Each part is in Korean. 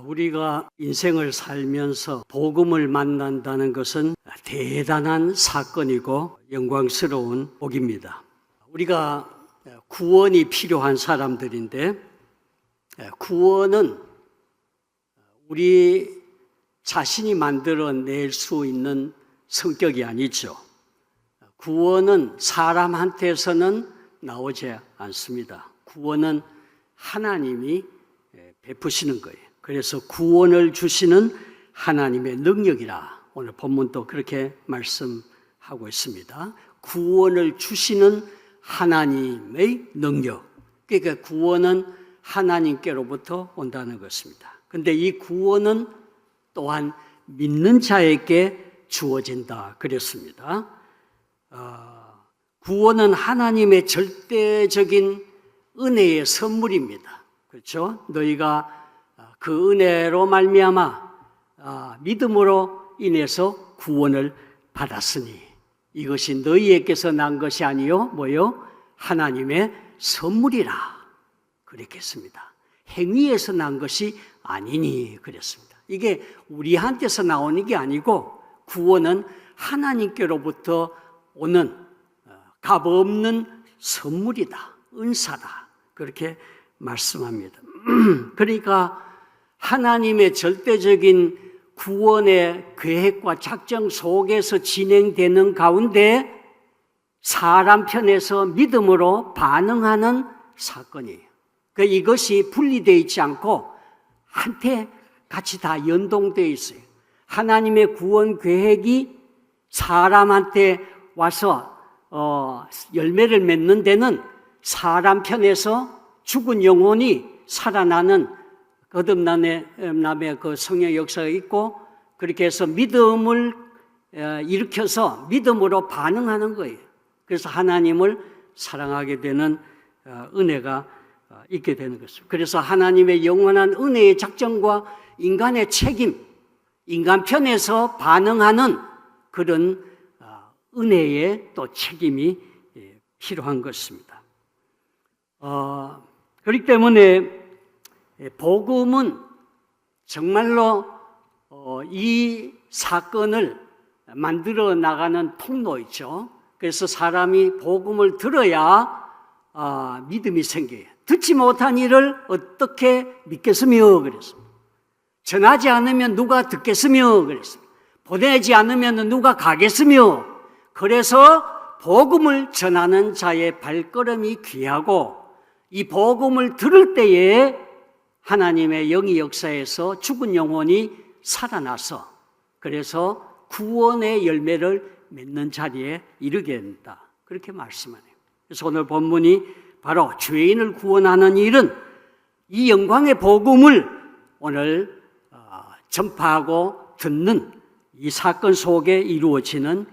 우리가 인생을 살면서 복음을 만난다는 것은 대단한 사건이고 영광스러운 복입니다. 우리가 구원이 필요한 사람들인데, 구원은 우리 자신이 만들어낼 수 있는 성격이 아니죠. 구원은 사람한테서는 나오지 않습니다. 구원은 하나님이 베푸시는 거예요. 그래서 구원을 주시는 하나님의 능력이라 오늘 본문도 그렇게 말씀하고 있습니다. 구원을 주시는 하나님의 능력. 그러니까 구원은 하나님께로부터 온다는 것입니다. 그런데 이 구원은 또한 믿는 자에게 주어진다 그랬습니다. 구원은 하나님의 절대적인 은혜의 선물입니다. 그렇죠? 너희가 그 은혜로 말미암아 믿음으로 인해서 구원을 받았으니 이것이 너희에게서 난 것이 아니요 뭐요? 하나님의 선물이라 그랬겠습니다. 행위에서 난 것이 아니니 그랬습니다. 이게 우리한테서 나오는 게 아니고 구원은 하나님께로부터 오는 값없는 선물이다, 은사다 그렇게 말씀합니다. 그러니까 하나님의 절대적인 구원의 계획과 작정 속에서 진행되는 가운데 사람 편에서 믿음으로 반응하는 사건이에요. 그러니까 이것이 분리되어 있지 않고 한테 같이 다 연동되어 있어요. 하나님의 구원 계획이 사람한테 와서 열매를 맺는 데는 사람 편에서 죽은 영혼이 살아나는 거듭남의 그 성령 역사가 있고 그렇게 해서 믿음을 일으켜서 믿음으로 반응하는 거예요. 그래서 하나님을 사랑하게 되는 은혜가 있게 되는 것입니다. 그래서 하나님의 영원한 은혜의 작정과 인간의 책임, 인간 편에서 반응하는 그런 은혜의 또 책임이 필요한 것입니다. 그렇기 때문에 복음은 정말로 이 사건을 만들어 나가는 통로이죠. 그래서 사람이 복음을 들어야 믿음이 생겨요. 듣지 못한 일을 어떻게 믿겠으며 그랬습니다. 전하지 않으면 누가 듣겠으며 그랬습니다. 보내지 않으면 누가 가겠으며. 그래서 복음을 전하는 자의 발걸음이 귀하고 이 복음을 들을 때에 하나님의 영이 역사에서 죽은 영혼이 살아나서 그래서 구원의 열매를 맺는 자리에 이르게 된다. 그렇게 말씀하네요. 그래서 오늘 본문이 바로 죄인을 구원하는 일은 이 영광의 복음을 오늘 전파하고 듣는 이 사건 속에 이루어지는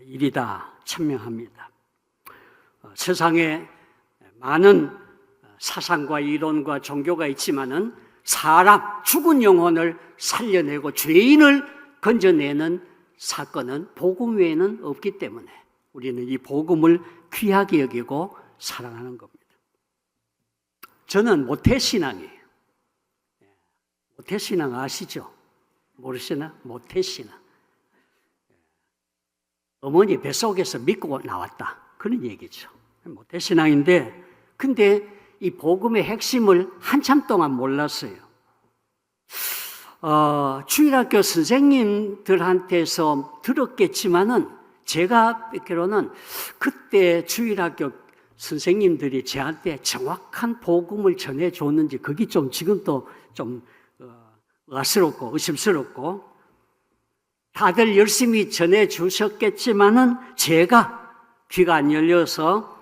일이다 천명합니다. 세상에 많은 사상과 이론과 종교가 있지만은 사람, 죽은 영혼을 살려내고 죄인을 건져내는 사건은 복음 외에는 없기 때문에 우리는 이 복음을 귀하게 여기고 사랑하는 겁니다. 저는 모태신앙이에요. 모태신앙 아시죠? 모르시나? 모태신앙. 어머니 뱃속에서 믿고 나왔다. 그런 얘기죠. 모태신앙인데, 근데 이 복음의 핵심을 한참 동안 몰랐어요. 주일학교 선생님들한테서 들었겠지만은 제가 듣기로는 그때 주일학교 선생님들이 저한테 정확한 복음을 전해줬는지 그게 좀 지금도 좀 의아스럽고 의심스럽고 다들 열심히 전해주셨겠지만은 제가 귀가 안 열려서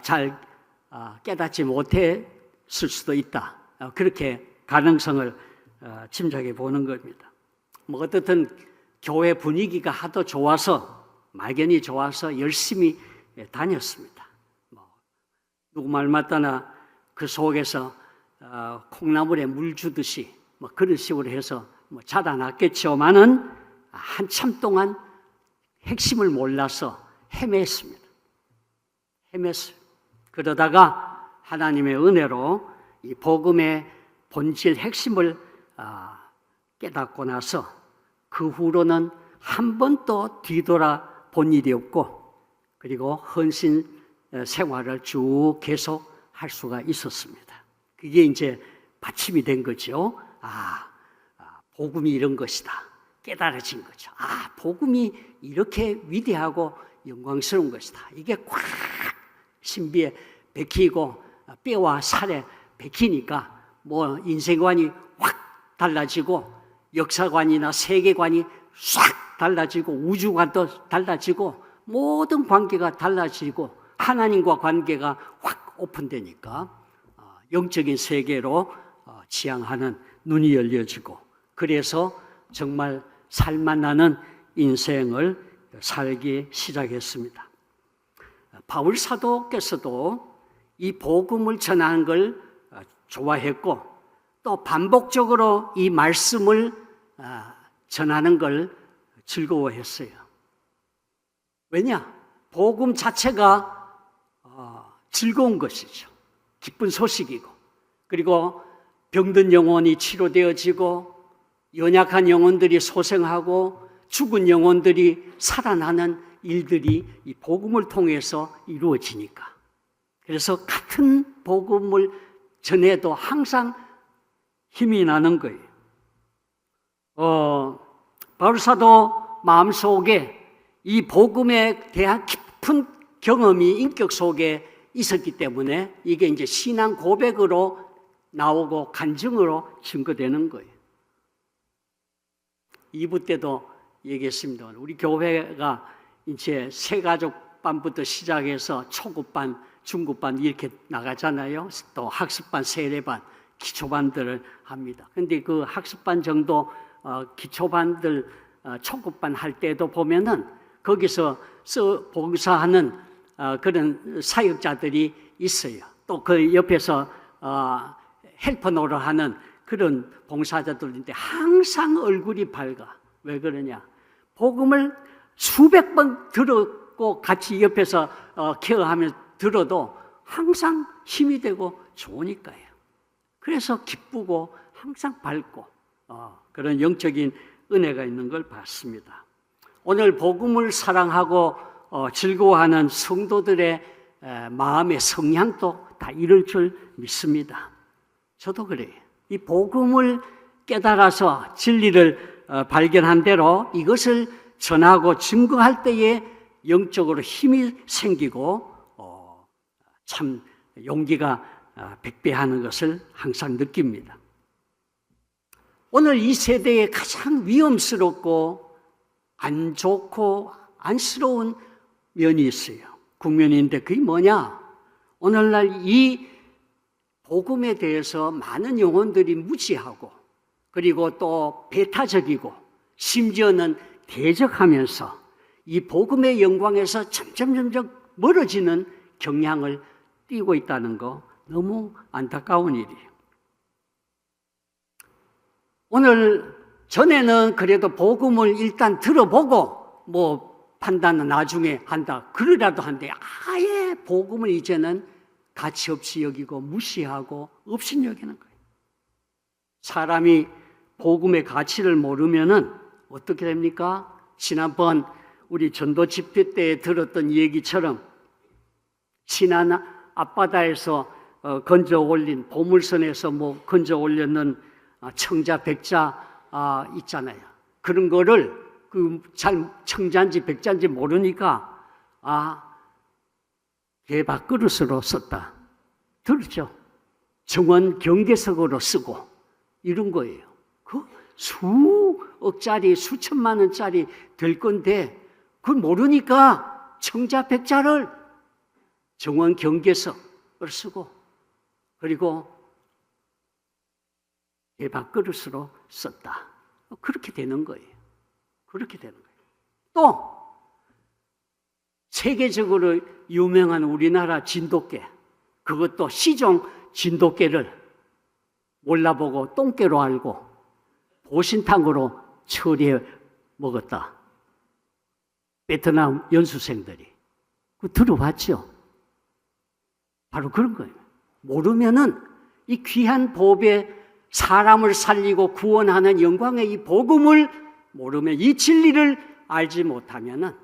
잘 깨닫지 못했을 수도 있다. 그렇게 가능성을 짐작해 보는 겁니다. 뭐 어떻든 교회 분위기가 하도 좋아서 막연히 좋아서 열심히 다녔습니다. 누구 말 맞다나 그 속에서 콩나물에 물 주듯이 뭐 그런 식으로 해서 뭐 자라났겠지만은 한참 동안 핵심을 몰라서 헤맸습니다. 헤맸어요. 그러다가 하나님의 은혜로 이 복음의 본질 핵심을 깨닫고 나서 그 후로는 한 번도 뒤돌아 본 일이 없고, 그리고 헌신 생활을 쭉 계속 할 수가 있었습니다. 그게 이제 받침이 된 거죠. 복음이 이런 것이다. 깨달아진 거죠. 복음이 이렇게 위대하고 영광스러운 것이다. 이게 꽉 신비에 bek히고 뼈와 살에 bek히니까 뭐 인생관이 확 달라지고, 역사관이나 세계관이 싹 달라지고, 우주관도 달라지고, 모든 관계가 달라지고, 하나님과 관계가 확 오픈되니까 영적인 세계로 지향하는 눈이 열려지고, 그래서 정말 살만나는 인생을 살기 시작했습니다. 바울 사도께서도 이 복음을 전하는 걸 좋아했고, 또 반복적으로 이 말씀을 전하는 걸 즐거워했어요. 왜냐? 복음 자체가 즐거운 것이죠. 기쁜 소식이고, 그리고 병든 영혼이 치료되어지고, 연약한 영혼들이 소생하고, 죽은 영혼들이 살아나는 일들이 이 복음을 통해서 이루어지니까. 그래서 같은 복음을 전해도 항상 힘이 나는 거예요. 바울 사도 마음속에 이 복음에 대한 깊은 경험이 인격 속에 있었기 때문에 이게 이제 신앙 고백으로 나오고 간증으로 증거되는 거예요. 2부 때도 얘기했습니다. 우리 교회가 이제 새가족반부터 시작해서 초급반, 중급반 이렇게 나가잖아요. 또 학습반, 세례반, 기초반들을 합니다. 근데 그 학습반 정도 기초반들 초급반 할 때도 보면은 거기서 봉사하는 그런 사역자들이 있어요. 또 그 옆에서 헬퍼 노릇하는 그런 봉사자들인데 항상 얼굴이 밝아. 왜 그러냐? 복음을 수백 번 들었고 같이 옆에서 케어하며 들어도 항상 힘이 되고 좋으니까요. 그래서 기쁘고 항상 밝고 그런 영적인 은혜가 있는 걸 봤습니다. 오늘 복음을 사랑하고 즐거워하는 성도들의 마음의 성향도 다 이럴 줄 믿습니다. 저도 그래요. 이 복음을 깨달아서 진리를 발견한 대로 이것을 전하고 증거할 때에 영적으로 힘이 생기고 참 용기가 백배하는 것을 항상 느낍니다. 오늘 이 세대에 가장 위험스럽고 안 좋고 안쓰러운 면이 있어요. 국면인데 그게 뭐냐? 오늘날 이 복음에 대해서 많은 영혼들이 무지하고, 그리고 또 배타적이고, 심지어는 대적하면서 이 복음의 영광에서 점점 멀어지는 경향을 띠고 있다는 거 너무 안타까운 일이에요. 오늘 전에는 그래도 복음을 일단 들어보고 뭐 판단은 나중에 한다 그러라도 한데, 아예 복음을 이제는 가치없이 여기고 무시하고 없인 여기는 거예요. 사람이 복음의 가치를 모르면은 어떻게 됩니까? 지난번 우리 전도 집회 때 들었던 얘기처럼 지난 앞바다에서 건져 올린, 보물선에서 뭐 건져 올렸는 청자 백자 있잖아요. 그런 거를 잘 청자인지 백자인지 모르니까 개밥그릇으로 썼다. 들었죠? 정원 경계석으로 쓰고 이런 거예요. 그 수억짜리, 수천만 원짜리 될 건데 그걸 모르니까 청자 백자를 정원 경계석을 쓰고, 그리고 개밥그릇으로 썼다. 그렇게 되는 거예요. 그렇게 되는 거예요. 또 세계적으로 유명한 우리나라 진돗개, 그것도 시종 진돗개를 몰라보고 똥개로 알고 보신탕으로 처리해 먹었다. 베트남 연수생들이. 그거 들어봤죠? 바로 그런 거예요. 모르면은 이 귀한 법의 사람을 살리고 구원하는 영광의 이 복음을 모르면, 이 진리를 알지 못하면은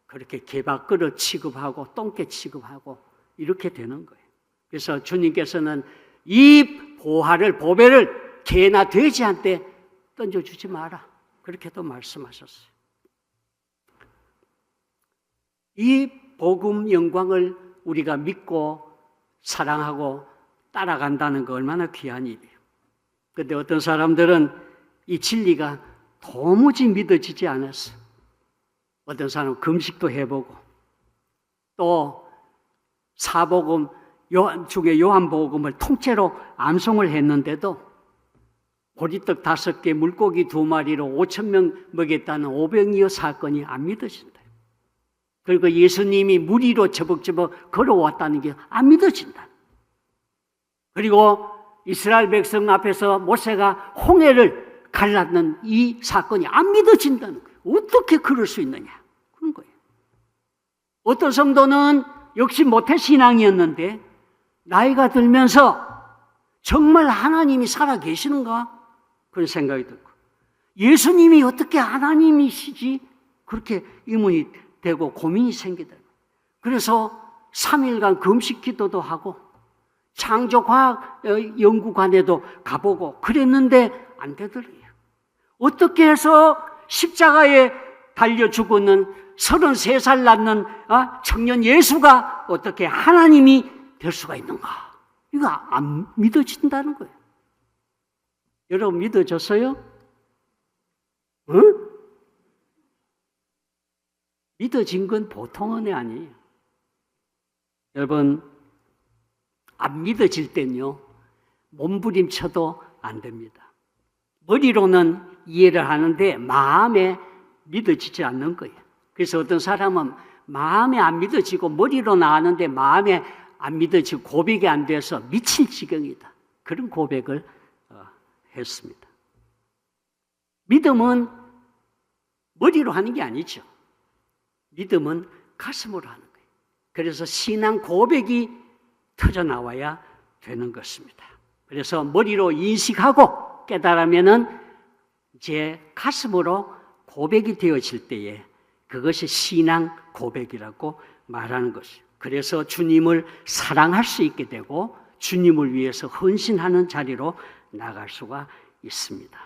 그렇게 개밥그릇 취급하고 똥개 취급하고 이렇게 되는 거예요. 그래서 주님께서는 이 보배를 개나 돼지한테 던져주지 마라, 그렇게도 말씀하셨어요. 이 복음 영광을 우리가 믿고 사랑하고 따라간다는 거 얼마나 귀한 일이에요. 그런데 어떤 사람들은 이 진리가 도무지 믿어지지 않았어요. 어떤 사람은 금식도 해보고, 또 사복음 중에 요한복음을 통째로 암송을 했는데도 보리떡 5개, 물고기 2마리로 5,000명 먹였다는 오병이어 사건이 안 믿어진다. 그리고 예수님이 물 위로 저벅저벅 걸어왔다는 게 안 믿어진다. 그리고 이스라엘 백성 앞에서 모세가 홍해를 갈랐는 이 사건이 안 믿어진다는 거예요. 어떻게 그럴 수 있느냐, 그런 거예요. 어떤 성도는 역시 모태신앙이었는데 나이가 들면서 정말 하나님이 살아 계시는가, 그런 생각이 들고, 예수님이 어떻게 하나님이시지, 그렇게 의문이 되고 고민이 생기더라고요. 그래서 3일간 금식 기도도 하고 창조과학 연구관에도 가보고 그랬는데 안 되더래요. 어떻게 해서 십자가에 달려 죽었는 33살 낳는 청년 예수가 어떻게 하나님이 될 수가 있는가? 이거 안 믿어진다는 거예요. 여러분 믿어졌어요? 응? 믿어진 건 보통 은혜 아니에요. 여러분, 안 믿어질 땐요, 몸부림쳐도 안 됩니다. 머리로는 이해를 하는데 마음에 믿어지지 않는 거예요. 그래서 어떤 사람은 마음에 안 믿어지고 머리로는 아는데 마음에 안 믿어지고 고백이 안 돼서 미칠 지경이다, 그런 고백을 했습니다. 믿음은 머리로 하는 게 아니죠. 믿음은 가슴으로 하는 거예요. 그래서 신앙 고백이 터져 나와야 되는 것입니다. 그래서 머리로 인식하고 깨달으면은 이제 가슴으로 고백이 되어질 때에 그것이 신앙 고백이라고 말하는 것이에요. 그래서 주님을 사랑할 수 있게 되고 주님을 위해서 헌신하는 자리로 나갈 수가 있습니다.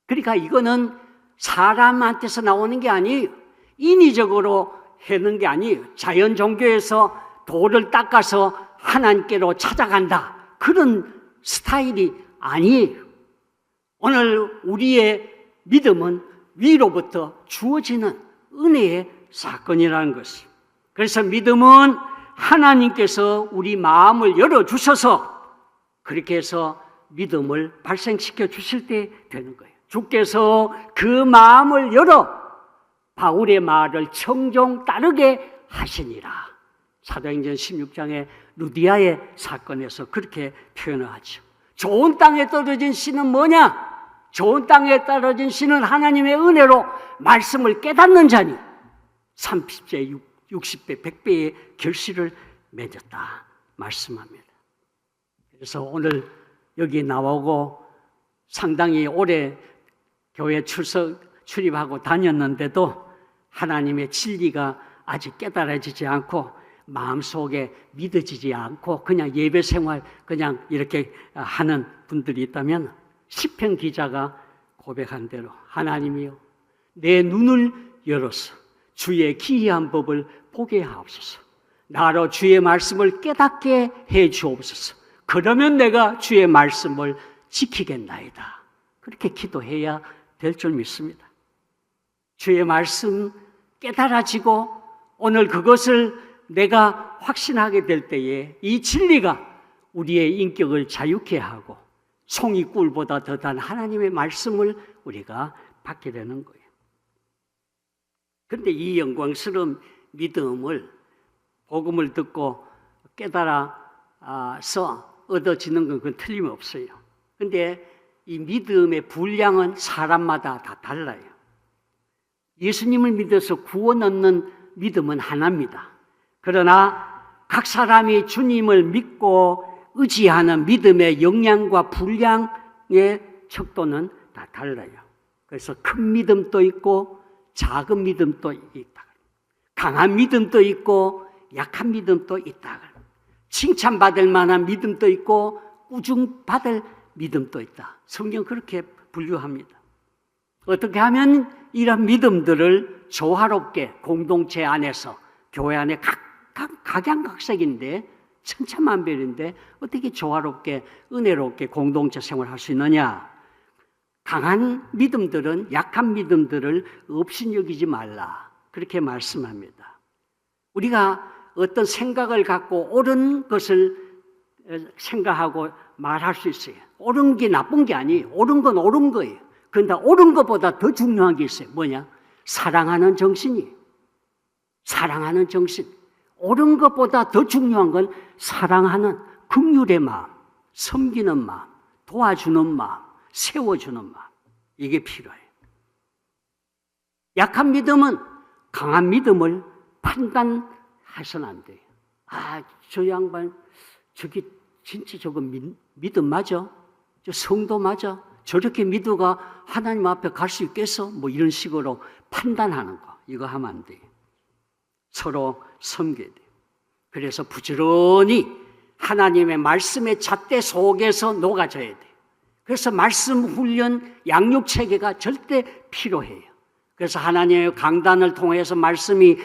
그러니까 이거는 사람한테서 나오는 게 아니에요. 인위적으로 하는 게 아니에요. 자연 종교에서 돌을 닦아서 하나님께로 찾아간다, 그런 스타일이 아니에요. 오늘 우리의 믿음은 위로부터 주어지는 은혜의 사건이라는 것이에요. 그래서 믿음은 하나님께서 우리 마음을 열어주셔서 그렇게 해서 믿음을 발생시켜 주실 때 되는 거예요. 주께서 그 마음을 열어 바울의 말을 청종 따르게 하시니라. 사도행전 16장의 루디아의 사건에서 그렇게 표현을 하죠. 좋은 땅에 떨어진 씨는 뭐냐? 좋은 땅에 떨어진 씨는 하나님의 은혜로 말씀을 깨닫는 자니 30배, 60배, 100배의 결실을 맺었다 말씀합니다. 그래서 오늘 여기 나오고 상당히 오래 교회 출입하고 다녔는데도 하나님의 진리가 아직 깨달아지지 않고 마음속에 믿어지지 않고 그냥 예배 생활 그냥 이렇게 하는 분들이 있다면, 시편 기자가 고백한 대로 하나님이요, 내 눈을 열어서 주의 기이한 법을 보게 하옵소서. 나로 주의 말씀을 깨닫게 해 주옵소서. 그러면 내가 주의 말씀을 지키겠나이다. 그렇게 기도해야 될 줄 믿습니다. 주의 말씀 깨달아지고 오늘 그것을 내가 확신하게 될 때에 이 진리가 우리의 인격을 자유케 하고 송이 꿀보다 더단 하나님의 말씀을 우리가 받게 되는 거예요. 그런데 이 영광스러운 믿음을, 복음을 듣고 깨달아서 얻어지는 건 그건 틀림없어요. 그런데 이 믿음의 분량은 사람마다 다 달라요. 예수님을 믿어서 구원 얻는 믿음은 하나입니다. 그러나 각 사람이 주님을 믿고 의지하는 믿음의 영양과 분량의 척도는 다 달라요. 그래서 큰 믿음도 있고 작은 믿음도 있다. 강한 믿음도 있고 약한 믿음도 있다. 칭찬받을 만한 믿음도 있고 꾸중받을 믿음도 있다. 성경 그렇게 분류합니다. 어떻게 하면 이런 믿음들을 조화롭게 공동체 안에서, 교회 안에 각양각색인데 천차만별인데 어떻게 조화롭게 은혜롭게 공동체 생활할 수 있느냐? 강한 믿음들은 약한 믿음들을 업신여기지 말라, 그렇게 말씀합니다. 우리가 어떤 생각을 갖고 옳은 것을 생각하고 말할 수 있어요. 옳은 게 나쁜 게 아니에요. 옳은 건 옳은 거예요. 그런데 옳은 것보다 더 중요한 게 있어요. 뭐냐? 사랑하는 정신이에요. 사랑하는 정신. 옳은 것보다 더 중요한 건 사랑하는 긍휼의 마음, 섬기는 마음, 도와주는 마음, 세워주는 마음. 이게 필요해요. 약한 믿음은 강한 믿음을 판단해서는 안 돼요. 아, 저 양반 저기 진짜 저거 믿음 맞아? 저 성도 맞아? 저렇게 믿어가 하나님 앞에 갈 수 있겠어? 뭐 이런 식으로 판단하는 거, 이거 하면 안 돼요. 서로 섬겨야 돼요. 그래서 부지런히 하나님의 말씀의 잣대 속에서 녹아져야 돼요. 그래서 말씀 훈련, 양육 체계가 절대 필요해요. 그래서 하나님의 강단을 통해서 말씀이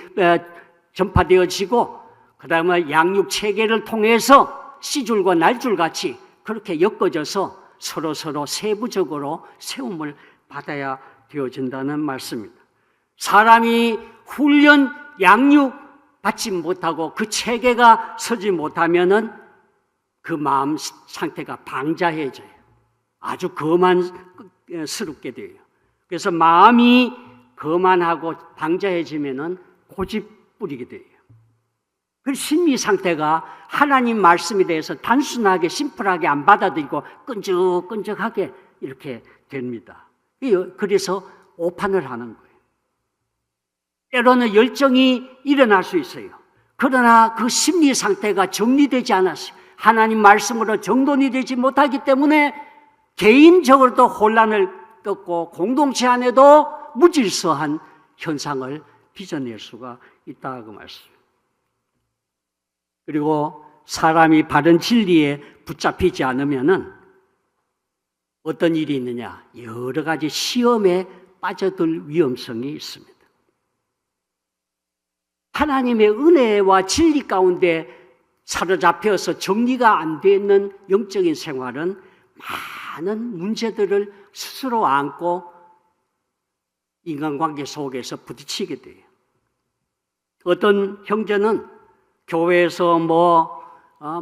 전파되어지고, 그 다음에 양육 체계를 통해서 씨줄과 날줄 같이 그렇게 엮어져서 서로 세부적으로 세움을 받아야 되어진다는 말씀입니다. 사람이 훈련, 양육 받지 못하고 그 체계가 서지 못하면은 그 마음 상태가 방자해져요. 아주 거만스럽게 돼요. 그래서 마음이 거만하고 방자해지면은 고집 부리게 돼요. 그 심리 상태가 하나님 말씀에 대해서 단순하게 심플하게 안 받아들이고 끈적끈적하게 이렇게 됩니다. 그래서 오판을 하는 거예요. 때로는 열정이 일어날 수 있어요. 그러나 그 심리 상태가 정리되지 않았어요. 하나님 말씀으로 정돈이 되지 못하기 때문에 개인적으로도 혼란을 겪고 공동체 안에도 무질서한 현상을 빚어낼 수가 있다고 말씀입니다. 그리고 사람이 바른 진리에 붙잡히지 않으면은 어떤 일이 있느냐? 여러 가지 시험에 빠져들 위험성이 있습니다. 하나님의 은혜와 진리 가운데 사로잡혀서 정리가 안 되는 영적인 생활은 많은 문제들을 스스로 안고 인간관계 속에서 부딪히게 돼요. 어떤 형제는 교회에서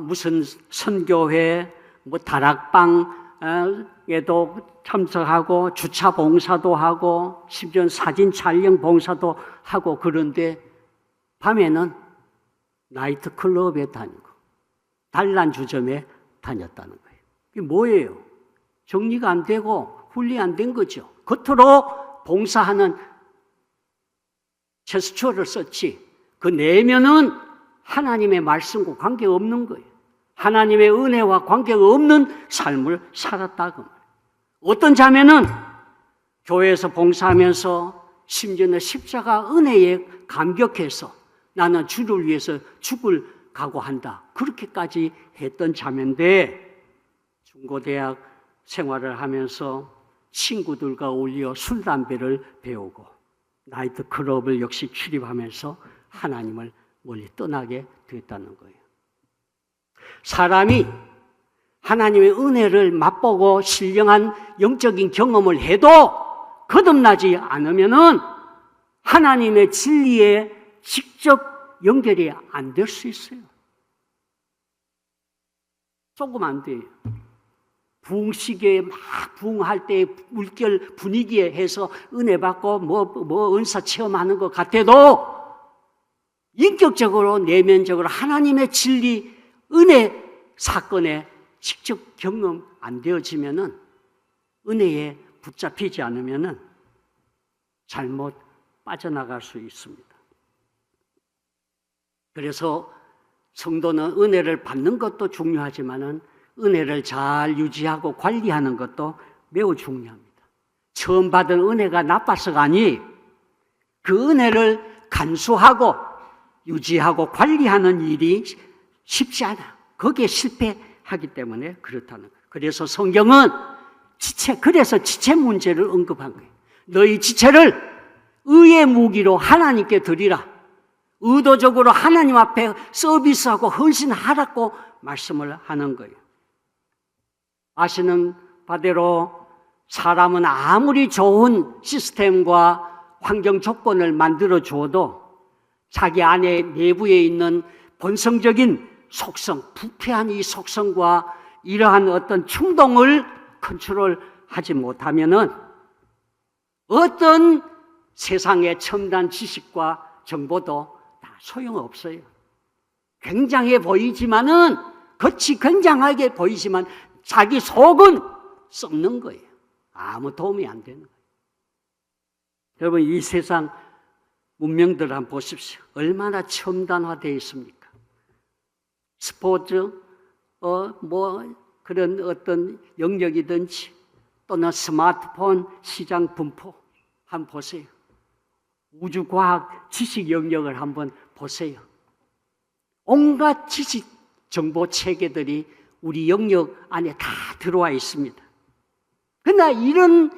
무슨 선교회, 다락방에도 참석하고 주차 봉사도 하고 심지어 사진 촬영 봉사도 하고, 그런데 밤에는 나이트 클럽에 다니고 단란 주점에 다녔다는 거예요. 이게 뭐예요? 정리가 안 되고 훈련이 안 된 거죠. 겉으로 봉사하는 제스처를 썼지 그 내면은 하나님의 말씀과 관계가 없는 거예요. 하나님의 은혜와 관계가 없는 삶을 살았다고 말이에요. 어떤 자매는 교회에서 봉사하면서 심지어는 십자가 은혜에 감격해서 나는 주를 위해서 죽을 각오한다, 그렇게까지 했던 자매인데 중고대학 생활을 하면서 친구들과 어울려 술, 담배를 배우고 나이트 클럽을 역시 출입하면서 하나님을 멀리 떠나게 됐다는 거예요. 사람이 하나님의 은혜를 맛보고 신령한 영적인 경험을 해도 거듭나지 않으면은 하나님의 진리에 직접 연결이 안 될 수 있어요. 조금 안 돼요. 부흥식에 막 부흥할 때 물결 분위기에 해서 은혜 받고 뭐 은사 체험하는 것 같아도 인격적으로 내면적으로 하나님의 진리 은혜 사건에 직접 경험 안 되어지면은, 은혜에 붙잡히지 않으면은 잘못 빠져나갈 수 있습니다. 그래서 성도는 은혜를 받는 것도 중요하지만은 은혜를 잘 유지하고 관리하는 것도 매우 중요합니다. 처음 받은 은혜가 나빠서가 아니에요. 그 은혜를 간수하고 유지하고 관리하는 일이 쉽지 않아. 거기에 실패하기 때문에 그렇다는 거예요. 그래서 성경은 그래서 지체 문제를 언급한 거예요. 너희 지체를 의의 무기로 하나님께 드리라. 의도적으로 하나님 앞에 서비스하고 헌신하라고 말씀을 하는 거예요. 아시는 바대로 사람은 아무리 좋은 시스템과 환경 조건을 만들어 주어도 자기 안에 내부에 있는 본성적인 속성, 부패한 이 속성과 이러한 어떤 충동을 컨트롤하지 못하면은 어떤 세상의 첨단 지식과 정보도 다 소용없어요. 굉장해 보이지만은, 겉이 굉장하게 보이지만 자기 속은 썩는 거예요. 아무 도움이 안 되는 거예요. 여러분, 이 세상 문명들 한번 보십시오. 얼마나 첨단화되어 있습니까? 스포츠, 그런 어떤 영역이든지 또는 스마트폰 시장 분포 한번 보세요. 우주과학 지식 영역을 한번 보세요. 온갖 지식 정보 체계들이 우리 영역 안에 다 들어와 있습니다. 그러나 이런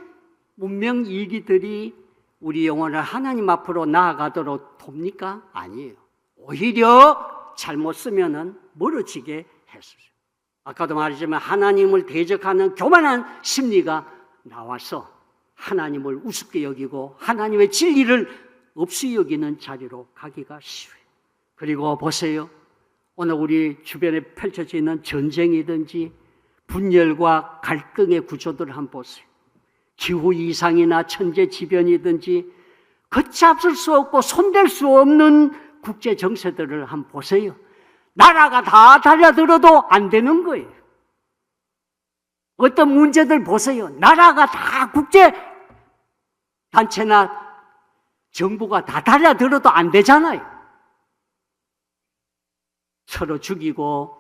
문명 일기들이 우리 영혼을 하나님 앞으로 나아가도록 돕니까? 아니에요. 오히려 잘못 쓰면은 멀어지게 했어요. 아까도 말했지만 하나님을 대적하는 교만한 심리가 나와서 하나님을 우습게 여기고 하나님의 진리를 없이 여기는 자리로 가기가 쉬워요. 그리고 보세요. 오늘 우리 주변에 펼쳐져 있는 전쟁이든지 분열과 갈등의 구조들을 한번 보세요. 기후 이상이나 천재지변이든지 걷잡을 수 없고 손댈 수 없는 국제 정세들을 한번 보세요. 나라가 다 달려들어도 안 되는 거예요. 어떤 문제들 보세요. 나라가 다 국제 단체나 정부가 다 달려들어도 안 되잖아요. 서로 죽이고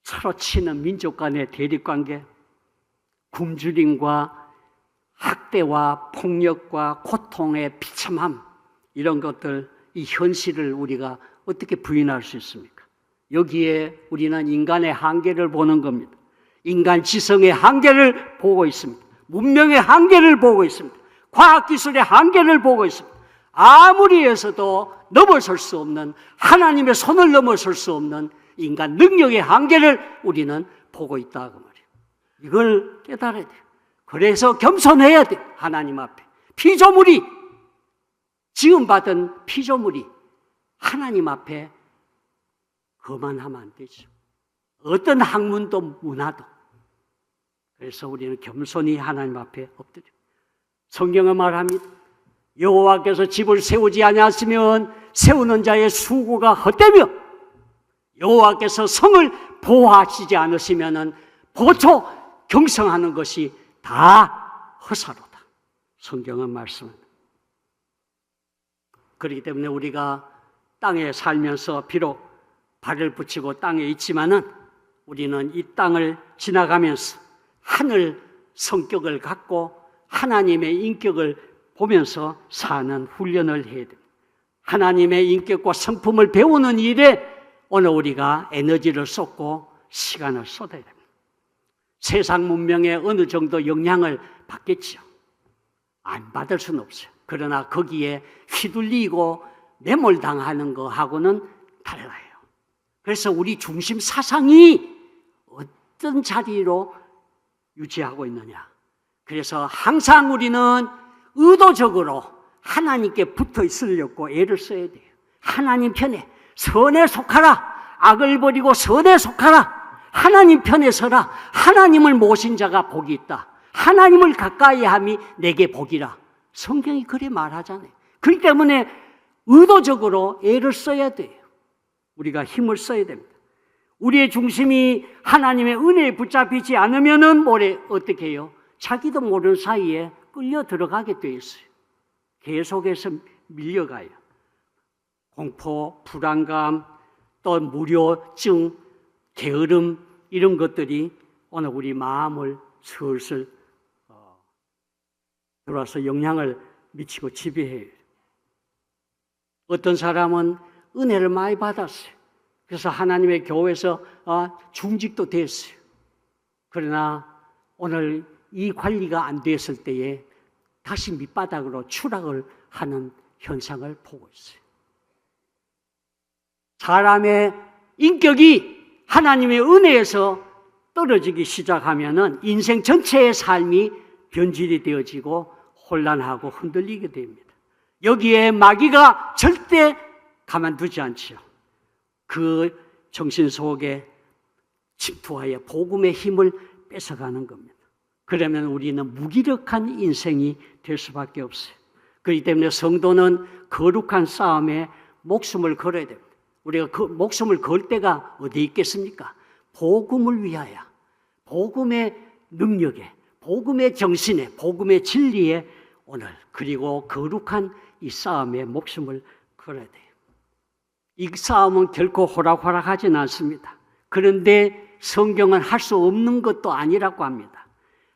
서로 치는 민족 간의 대립관계, 굶주림과 학대와 폭력과 고통의 비참함, 이런 것들, 이 현실을 우리가 어떻게 부인할 수 있습니까? 여기에 우리는 인간의 한계를 보는 겁니다. 인간 지성의 한계를 보고 있습니다. 문명의 한계를 보고 있습니다. 과학기술의 한계를 보고 있습니다. 아무리 해서도 넘어설 수 없는, 하나님의 손을 넘어설 수 없는 인간 능력의 한계를 우리는 보고 있다고 말이에요. 이걸 깨달아야 돼요. 그래서 겸손해야 돼요. 하나님 앞에. 피조물이, 지음받은 피조물이 하나님 앞에 거만하면 안 되죠. 어떤 학문도 문화도. 그래서 우리는 겸손히 하나님 앞에 엎드려. 성경은 말합니다. 여호와께서 집을 세우지 아니하시면 세우는 자의 수고가 헛되며 여호와께서 성을 보호하시지 않으시면 보초 경성하는 것이 다 허사로다. 성경은 말씀합니다. 그렇기 때문에 우리가 땅에 살면서 비록 발을 붙이고 땅에 있지만은 우리는 이 땅을 지나가면서 하늘 성격을 갖고 하나님의 인격을 보면서 사는 훈련을 해야 됩니다. 하나님의 인격과 성품을 배우는 일에 오늘 우리가 에너지를 쏟고 시간을 쏟아야 됩니다. 세상 문명에 어느 정도 영향을 받겠죠. 안 받을 수는 없어요. 그러나 거기에 휘둘리고 매몰당하는 거하고는 달라요. 그래서 우리 중심 사상이 어떤 자리로 유지하고 있느냐. 그래서 항상 우리는 의도적으로 하나님께 붙어 있으려고 애를 써야 돼요. 하나님 편에 선에 속하라. 악을 버리고 선에 속하라. 하나님 편에 서라. 하나님을 모신 자가 복이 있다. 하나님을 가까이 함이 내게 복이라. 성경이 그래 말하잖아요. 그렇기 때문에 의도적으로 애를 써야 돼요. 우리가 힘을 써야 됩니다. 우리의 중심이 하나님의 은혜에 붙잡히지 않으면은 어떻게 해요? 자기도 모르는 사이에 끌려 들어가게 돼 있어요. 계속해서 밀려가요. 공포, 불안감, 또 무료증, 게으름 이런 것들이 오늘 우리 마음을 슬슬 들어와서 영향을 미치고 지배해요. 어떤 사람은 은혜를 많이 받았어요. 그래서 하나님의 교회에서 중직도 됐어요. 그러나 오늘 이 관리가 안 됐을 때에 다시 밑바닥으로 추락을 하는 현상을 보고 있어요. 사람의 인격이 하나님의 은혜에서 떨어지기 시작하면은 인생 전체의 삶이 변질이 되어지고 혼란하고 흔들리게 됩니다. 여기에 마귀가 절대 가만두지 않지요. 그 정신 속에 침투하여 복음의 힘을 뺏어가는 겁니다. 그러면 우리는 무기력한 인생이 될 수밖에 없어요. 그렇기 때문에 성도는 거룩한 싸움에 목숨을 걸어야 됩니다. 우리가 그 목숨을 걸 때가 어디 있겠습니까? 복음을 위하여, 복음의 능력에, 복음의 정신에, 복음의 진리에 오늘 그리고 거룩한 이 싸움에 목숨을 걸어야 돼요. 이 싸움은 결코 호락호락하지는 않습니다. 그런데 성경은 할 수 없는 것도 아니라고 합니다.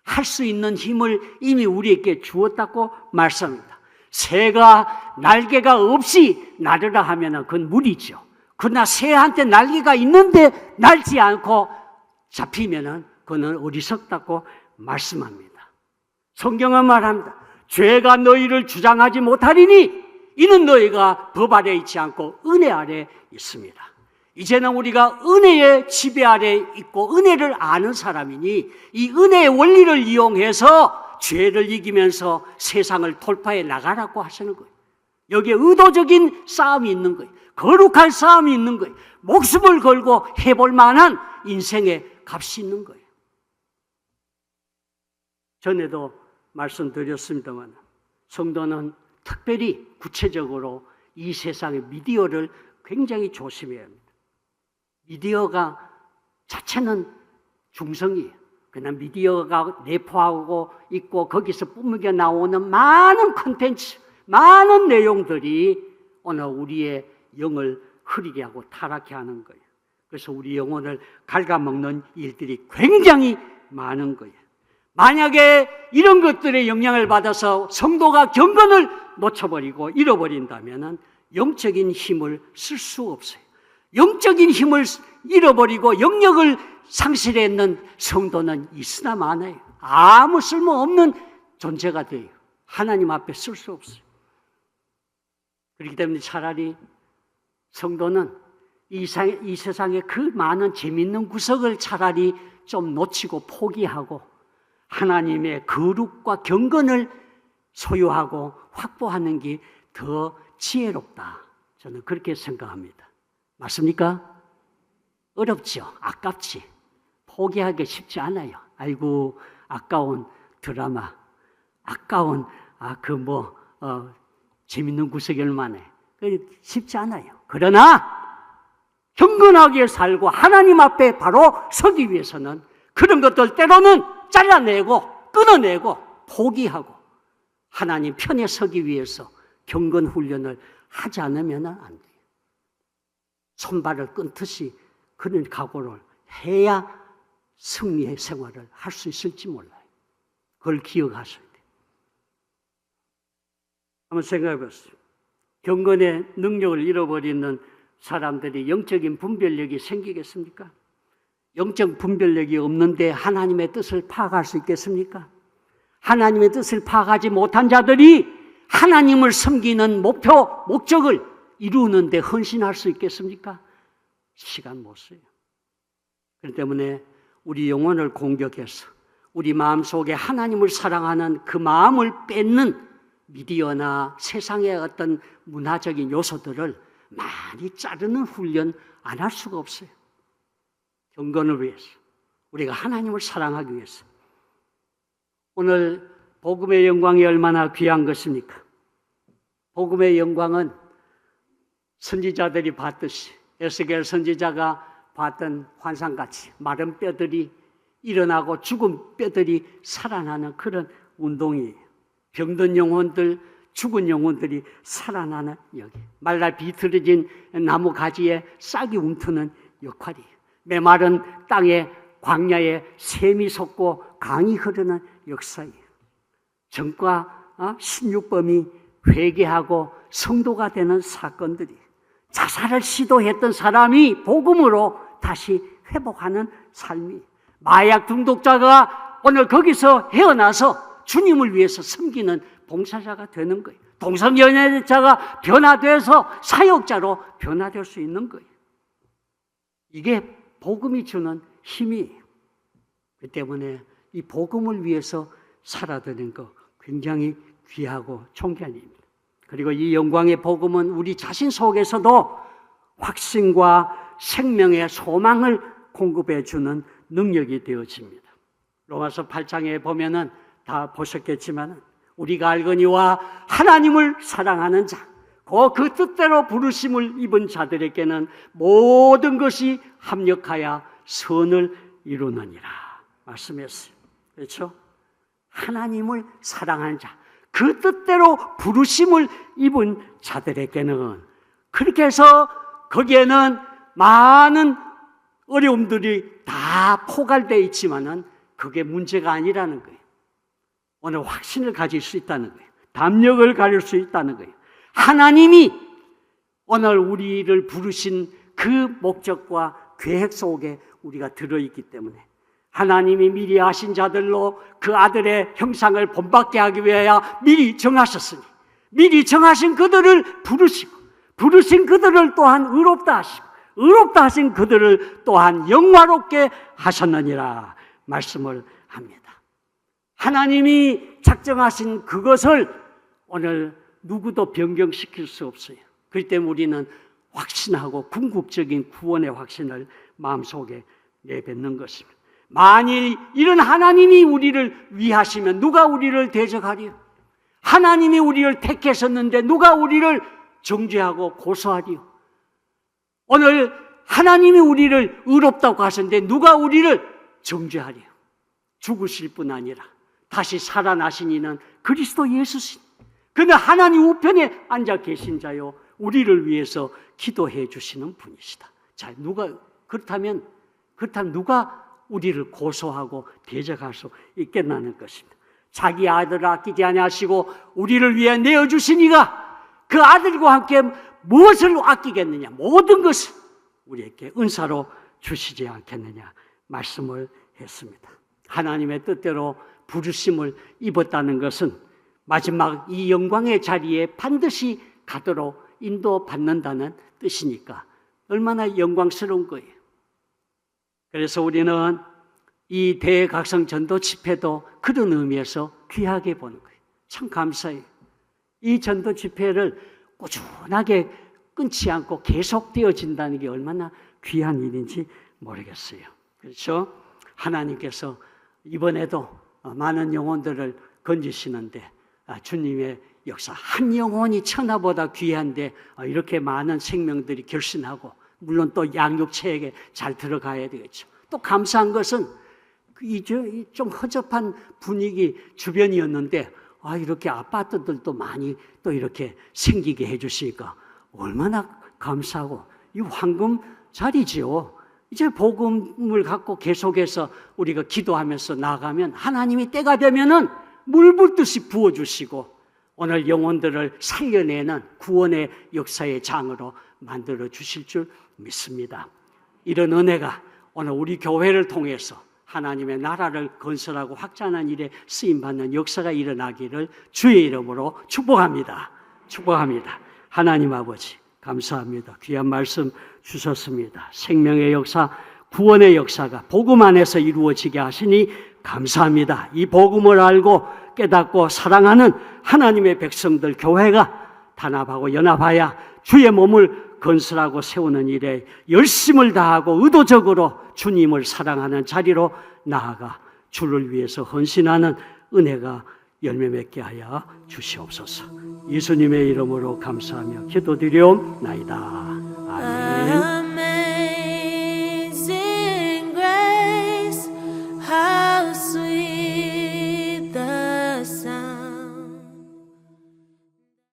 할 수 있는 힘을 이미 우리에게 주었다고 말씀합니다. 새가 날개가 없이 날으라 하면 그건 무리죠. 그러나 새한테 날개가 있는데 날지 않고 잡히면 그건 어리석다고 말씀합니다. 성경은 말합니다. 죄가 너희를 주장하지 못하리니 이는 너희가 법 아래 있지 않고 은혜 아래 있습니다. 이제는 우리가 은혜의 지배 아래 있고 은혜를 아는 사람이니 이 은혜의 원리를 이용해서 죄를 이기면서 세상을 돌파해 나가라고 하시는 거예요. 여기에 의도적인 싸움이 있는 거예요. 거룩한 싸움이 있는 거예요. 목숨을 걸고 해볼 만한 인생의 값이 있는 거예요. 전에도 말씀드렸습니다만 성도는 특별히 구체적으로 이 세상의 미디어를 굉장히 조심해야 합니다. 미디어가 자체는 중성이에요. 그냥 미디어가 내포하고 있고 거기서 뿜겨 나오는 많은 콘텐츠, 많은 내용들이 오늘 우리의 영을 흐리게 하고 타락해 하는 거예요. 그래서 우리 영혼을 갉아먹는 일들이 굉장히 많은 거예요. 만약에 이런 것들의 영향을 받아서 성도가 경건을 놓쳐버리고 잃어버린다면 영적인 힘을 쓸 수 없어요. 영적인 힘을 잃어버리고 영역을 상실했는 성도는 있으나 마나요. 아무 쓸모없는 존재가 돼요. 하나님 앞에 쓸 수 없어요. 그렇기 때문에 차라리 성도는 이 세상의 그 많은 재미있는 구석을 차라리 좀 놓치고 포기하고 하나님의 거룩과 경건을 소유하고 확보하는 게 더 지혜롭다. 저는 그렇게 생각합니다. 맞습니까? 어렵죠? 아깝지? 포기하기 쉽지 않아요. 아이고, 아까운 드라마, 아까운 재밌는 구석이 얼마나 쉽지 않아요. 그러나 경건하게 살고 하나님 앞에 바로 서기 위해서는 그런 것들 때로는 잘라내고 끊어내고 포기하고 하나님 편에 서기 위해서 경건 훈련을 하지 않으면 안 돼요. 손발을 끊듯이 그런 각오를 해야 승리의 생활을 할 수 있을지 몰라요. 그걸 기억하셔야 돼요. 한번 생각해 보세요. 경건의 능력을 잃어버리는 사람들이 영적인 분별력이 생기겠습니까? 영적 분별력이 없는데 하나님의 뜻을 파악할 수 있겠습니까? 하나님의 뜻을 파악하지 못한 자들이 하나님을 섬기는 목적을 이루는 데 헌신할 수 있겠습니까? 시간 못 써요. 그렇기 때문에 우리 영혼을 공격해서 우리 마음속에 하나님을 사랑하는 그 마음을 뺏는 미디어나 세상의 어떤 문화적인 요소들을 많이 자르는 훈련 안 할 수가 없어요. 경건을 위해서, 우리가 하나님을 사랑하기 위해서. 오늘 복음의 영광이 얼마나 귀한 것입니까? 복음의 영광은 선지자들이 봤듯이 에스겔 선지자가 봤던 환상같이 마른 뼈들이 일어나고 죽은 뼈들이 살아나는 그런 운동이에요. 병든 영혼들, 죽은 영혼들이 살아나는 여기, 말라 비틀어진 나무 가지에 싹이 움트는 역할이에요. 메마른 땅에 광야에 샘이 솟고 강이 흐르는 역사예요. 전과 신육범이 회개하고 성도가 되는 사건들이, 자살을 시도했던 사람이 복음으로 다시 회복하는 삶이, 마약 중독자가 오늘 거기서 헤어나서 주님을 위해서 섬기는 봉사자가 되는 거예요. 동성연애자가 변화돼서 사역자로 변화될 수 있는 거예요. 이게 복음이 주는 힘이에요. 그 때문에 이 복음을 위해서 살아드는 거 굉장히 귀하고 존귀한 일입니다. 그리고 이 영광의 복음은 우리 자신 속에서도 확신과 생명의 소망을 공급해 주는 능력이 되어집니다. 로마서 8장에 보면은 다 보셨겠지만, 우리가 알거니와 하나님을 사랑하는 자, 그 뜻대로 부르심을 입은 자들에게는 모든 것이 합력하여 선을 이루느니라 말씀했어요. 그렇죠? 하나님을 사랑하는 자, 그 뜻대로 부르심을 입은 자들에게는, 그렇게 해서 거기에는 많은 어려움들이 다 포괄되어 있지만은 그게 문제가 아니라는 거예요. 오늘 확신을 가질 수 있다는 거예요. 담력을 가질 수 있다는 거예요. 하나님이 오늘 우리를 부르신 그 목적과 계획 속에 우리가 들어있기 때문에, 하나님이 미리 하신 자들로 그 아들의 형상을 본받게 하기 위하여 미리 정하셨으니, 미리 정하신 그들을 부르시고, 부르신 그들을 또한 의롭다 하시고, 의롭다 하신 그들을 또한 영화롭게 하셨느니라 말씀을 합니다. 하나님이 작정하신 그것을 오늘 누구도 변경시킬 수 없어요. 그렇기 때문에 우리는 확신하고 궁극적인 구원의 확신을 마음속에 내뱉는 것입니다. 만일 이런 하나님이 우리를 위하시면 누가 우리를 대적하리요? 하나님이 우리를 택하셨는데 누가 우리를 정죄하고 고소하리요? 오늘 하나님이 우리를 의롭다고 하셨는데 누가 우리를 정죄하리요? 죽으실 뿐 아니라 다시 살아나신 이는 그리스도 예수신, 그는 하나님 우편에 앉아 계신 자요, 우리를 위해서 기도해 주시는 분이시다. 자, 그렇다면 누가 우리를 고소하고 대적할 수 있겠나는 것입니다. 자기 아들을 아끼지 아니하시고 우리를 위해 내어주신 이가 그 아들과 함께 무엇을 아끼겠느냐? 모든 것을 우리에게 은사로 주시지 않겠느냐 말씀을 했습니다. 하나님의 뜻대로 부르심을 입었다는 것은 마지막 이 영광의 자리에 반드시 가도록 인도받는다는 뜻이니까 얼마나 영광스러운 거예요. 그래서 우리는 이 대각성 전도 집회도 그런 의미에서 귀하게 보는 거예요. 참 감사해요. 이 전도 집회를 꾸준하게 끊지 않고 계속되어진다는 게 얼마나 귀한 일인지 모르겠어요. 그렇죠? 하나님께서 이번에도 많은 영혼들을 건지시는데, 주님의 역사, 한 영혼이 천하보다 귀한데 이렇게 많은 생명들이 결신하고, 물론 또 양육체에게 잘 들어가야 되겠죠. 또 감사한 것은 좀 허접한 분위기 주변이었는데 이렇게 아파트들도 많이 또 이렇게 생기게 해주시니까 얼마나 감사하고, 이 황금 자리지요. 이제 복음을 갖고 계속해서 우리가 기도하면서 나아가면 하나님이 때가 되면은 물 붓듯이 부어주시고 오늘 영혼들을 살려내는 구원의 역사의 장으로 만들어 주실 줄 믿습니다. 이런 은혜가 오늘 우리 교회를 통해서 하나님의 나라를 건설하고 확장하는 일에 쓰임받는 역사가 일어나기를 주의 이름으로 축복합니다. 축복합니다. 하나님 아버지 감사합니다. 귀한 말씀 주셨습니다. 생명의 역사, 구원의 역사가 복음 안에서 이루어지게 하시니 감사합니다. 이 복음을 알고 깨닫고 사랑하는 하나님의 백성들, 교회가 단합하고 연합하여 주의 몸을 건설하고 세우는 일에 열심을 다하고 의도적으로 주님을 사랑하는 자리로 나아가 주를 위해서 헌신하는 은혜가 열매 맺게 하여 주시옵소서. 예수님의 이름으로 감사하며 기도드리옵나이다. 아멘.